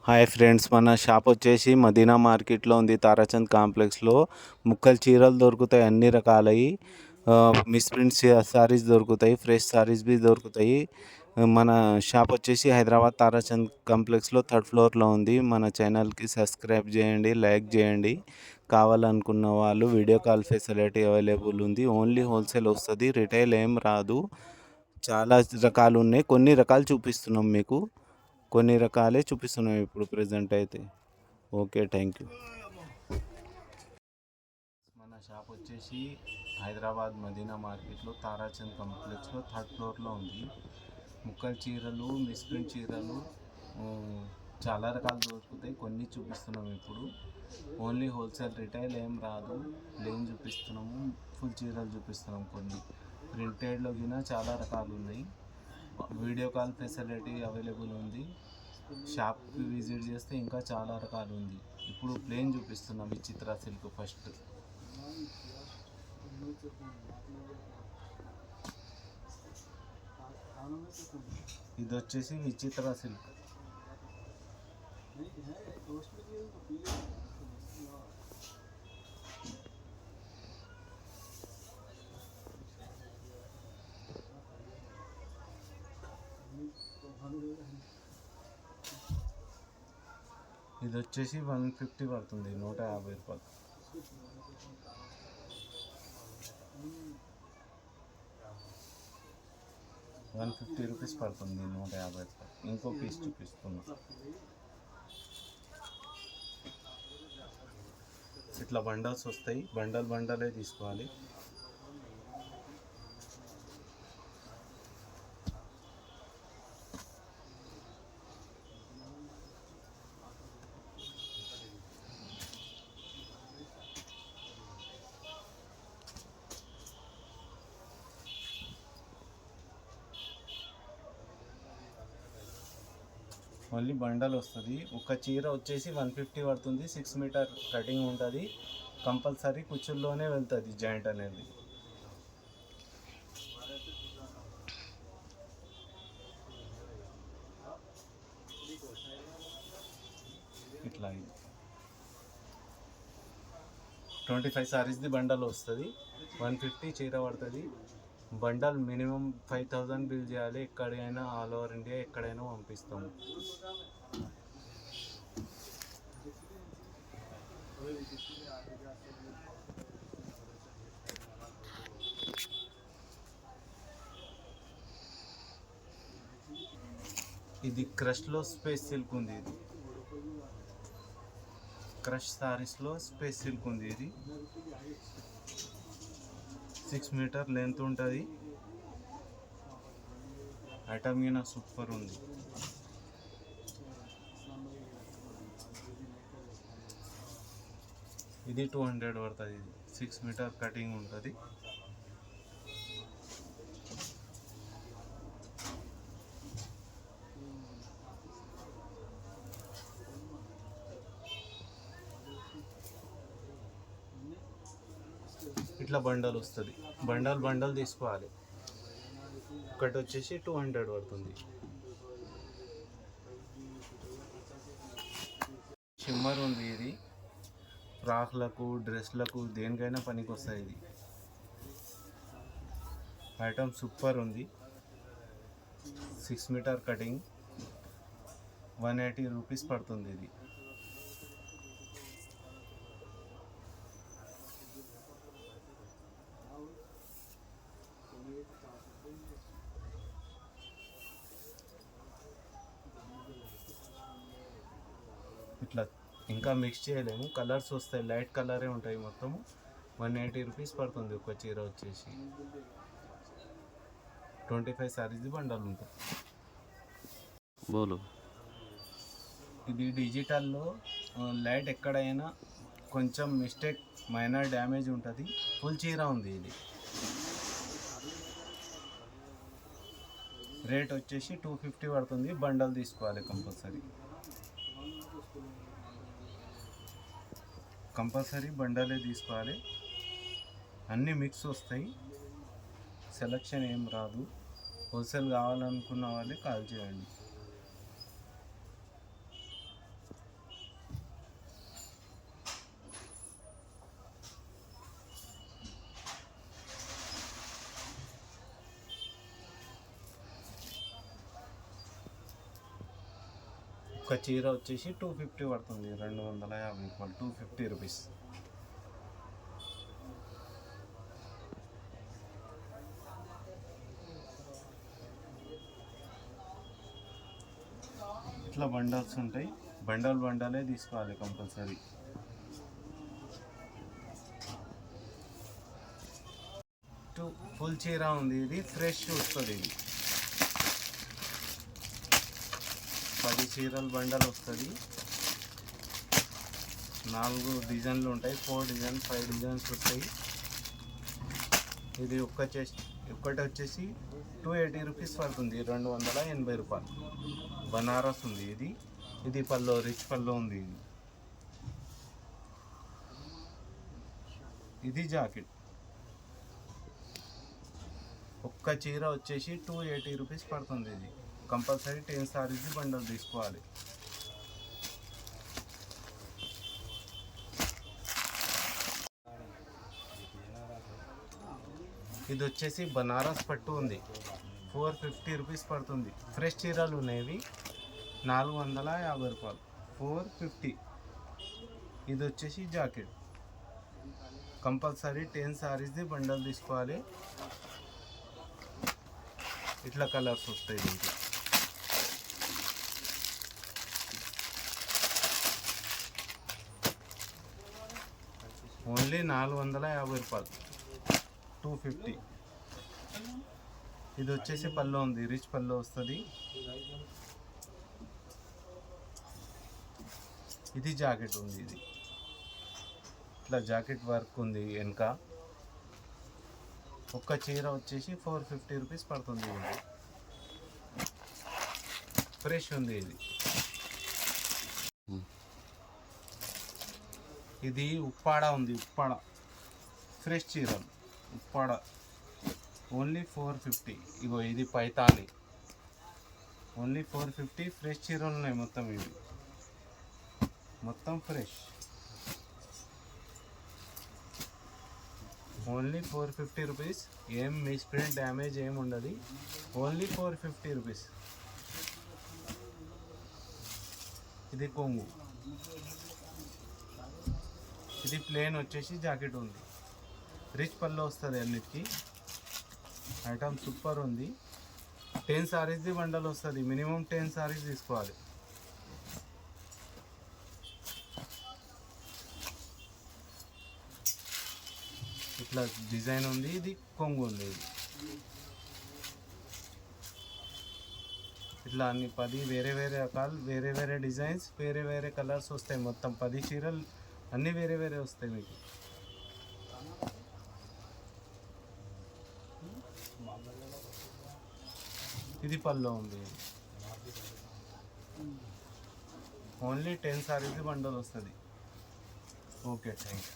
Hi friends, మన shop వచ్చేసి మదీనా మార్కెట్లో ఉంది. తారాచంద్ కాంప్లెక్స్లో ముక్కలు చీరలు దొరుకుతాయి, అన్ని రకాలవి. మిస్ప్రింట్ సారీస్ దొరుకుతాయి, ఫ్రెష్ సారీస్ బి దొరుకుతాయి. మన షాప్ వచ్చేసి హైదరాబాద్ తారాచంద్ కాంప్లెక్స్లో థర్డ్ ఫ్లోర్లో ఉంది. మన ఛానల్కి సబ్స్క్రైబ్ చేయండి, లైక్ చేయండి. కావాలనుకున్న వాళ్ళు వీడియో కాల్ ఫెసిలిటీ అవైలబుల్ ఉంది. ఓన్లీ హోల్సేల్ వస్తుంది, రిటైల్ ఏం రాదు. చాలా రకాలు ఉన్నాయి, కొన్ని రకాలు చూపిస్తున్నాం మీకు. కొన్ని రకాలే చూపిస్తున్నాం ఇప్పుడు ప్రజెంట్ అయితే. Okay, thank you. మన షాప్ వచ్చేసి హైదరాబాద్ మదీనా మార్కెట్లో తారాచంద్ కాంప్లెక్స్లో థర్డ్ ఫ్లోర్లో ఉంది. ముక్కల చీరలు, మిస్ప్రింట్ చీరలు చాలా రకాలు దొరుకుతాయి. కొన్ని చూపిస్తున్నాం ఇప్పుడు. ఓన్లీ హోల్సేల్, రిటైల్ ఏం రాదు. ప్లెయిన్ చూపిస్తున్నాము, ఫుల్ చీరలు చూపిస్తున్నాం. కొన్ని ప్రింటెడ్లో గిన చాలా రకాలు ఉన్నాయి. వీడియో కాల్ ఫెసిలిటీ అవైలబుల్ ఉంది. షాప్కి విజిట్ చేస్తే ఇంకా చాలా రకాలు ఉంది. ఇప్పుడు ప్లేన్ చూపిస్తున్నాం, విచిత్ర సిల్క్. ఫస్ట్ ఇది వచ్చేసి విచిత్ర సిల్క్. ఇది వచ్చేసి 150 పడుతుంది, 150 రూపాయలు. ₹150 పడుతుంది, 150 రూపాయలు. ఇంకో పీస్ చూపిస్తున్నా. ఇట్లా బండల్స్ వస్తాయి, బండలే తీసుకోవాలి. మళ్ళీ బండల్ వస్తుంది. ఒక చీర వచ్చేసి 150 పడుతుంది. 6 మీటర్ కటింగ్ ఉంటుంది. కంపల్సరీ కుచ్చుల్లోనే వెళ్తుంది జాయింట్ అనేది. ఇట్లా 25 సారీస్ది బండల్ వస్తుంది. 150 చీర పడుతుంది. బండల్ మినిమం 5000 బిల్ చేయాలి. ఎక్కడైనా ఆల్ ఓవర్ ఇండియా ఎక్కడైనా పంపిస్తాము. ఇది క్రష్లో స్పేస్ సిల్క్ ఉంది. ఇది క్రష్ సారీస్లో స్పేస్ సిల్క్ ఉంది. ఇది 6 మీటర్ లెంత్ ఉంటుంది. ఐటమ్ గిన సూపర్ ఉంది. ఇది 200 పడుతుంది. ఇది 6 మీటర్ కటింగ్ ఉంటుంది. ఇట్లా బండల్ వస్తుంది. బండల్ తీసుకోవాలి. ఒకటి వచ్చేసి 200 పడుతుంది. షిమ్మర్ ఉంది. ఇది ఫ్రాక్లకు, డ్రెస్లకు, దేనికైనా పనికి వస్తుంది. ఇది ఐటమ్ సూపర్ ఉంది. 6 మీటర్ కటింగ్, 180 రూపీస్ పడుతుంది. ఇది ఇట్లా ఇంకా మిక్స్ చేయలేము, కలర్స్ వస్తాయి, లైట్ కలరే ఉంటాయి. మొత్తము 180 రూపీస్ పడుతుంది. ఒక చీర వచ్చేసి 25 సారీస్ది బండల్ ఉంటుంది. బోలు ఇది డిజిటల్లో లైట్ ఎక్కడైనా కొంచెం మిస్టేక్, మైనర్ డ్యామేజ్ ఉంటుంది. ఫుల్ చీర ఉంది. ఇది రేట్ వచ్చేసి 250 పడుతుంది. బండల్ తీసుకోవాలి కంపల్సరీ బండలే తీసుకోవాలి. అన్నీ మిక్స్ వస్తాయి, సెలక్షన్ ఏం రాదు. హోల్సేల్ కావాలనుకున్న వాళ్ళే కాల్ చేయండి. ఒక్క చీర వచ్చేసి 250 పడుతుంది, 250 రూపాయలు, 250 రూపీస్. ఇట్లా బండల్స్ ఉంటాయి, బండలే తీసుకోవాలి కంపల్సరీ. ఫుల్ చీర ఉంది, ఇది ఫ్రెష్ వస్తుంది. ఇది 10 చీరల బండల్ వస్తుంది. 4 డిజైన్లు ఉంటాయి, 4 డిజైన్ 5 డిజైన్స్ వస్తాయి. ఇది ఒక్కటి వచ్చేసి 280 రూపీస్ పడుతుంది, 280 రూపాయలు. బనారస్ ఉంది ఇది. ఇది పల్లో, రిచ్ పల్లో ఉంది. ఇది జాకెట్. ఒక్క చీర వచ్చేసి 280 రూపీస్ పడుతుంది. ఇది కంపల్సరీ 10 సారీస్ బండల్ తీసుకోవాలి. ఇది వచ్చేసి బనారస్ పట్టు ఉంది, 450 రూపీస్ పడుతుంది. ఫ్రెష్ చీరలు ఉన్నాయి, 450 రూపాయలు, 450. ఇది వచ్చేసి జాకెట్. కంపల్సరీ 10 సారీస్ది బండల్ తీసుకోవాలి. ఇట్లా కలర్స్ వస్తాయి దీంట్లో. ఓన్లీ 450 రూపాయలు, 250. ఇది వచ్చేసి పల్లో ఉంది, రిచ్ పల్లో వస్తుంది. ఇది జాకెట్ ఉంది. ఇది ఇట్లా జాకెట్ వర్క్ ఉంది వెనక. ఒక్క చీర వచ్చేసి 450 రూపీస్ పడుతుంది. ఇది ఫ్రెష్ ఉంది. ఇది ఉప్పాడ ఉంది, ఉప్పాడ ఫ్రెష్ చీరలు, ఉప్పాడ ఓన్లీ 450. ఇగో ఇది పైతాని, ఓన్లీ 450. ఫ్రెష్ చీరలు ఉన్నాయి మొత్తం, ఇవి మొత్తం ఫ్రెష్. Only 450 rupees. ఏం మిస్ప్రింట్ డ్యామేజ్ ఏమి ఉండదు, ఓన్లీ 450 రూపీస్. ఇది కొంగు. ఇది ప్లేన్ వచ్చేసి జాకెట్ ఉంది, రిచ్ పల్లో వస్తుంది అన్నిటికీ. ఐటమ్ సూపర్ ఉంది. 10 సారీస్ది బండల్ వస్తుంది, మినిమం 10 సారీస్ తీసుకోవాలి. ఇట్లా డిజైన్ ఉంది, ఇది కొంగు ఉంది. ఇది ఇట్లా అన్ని 10 వేరే రకాలు, వేరే డిజైన్స్, వేరే కలర్స్ వస్తాయి. మొత్తం 10 చీరలు అన్నీ వేరే వస్తాయి మీకు. ఇది పల్లో ఉంది, ఓన్లీ 10 సారీస్ బండల్ వస్తుంది. Okay, thank you.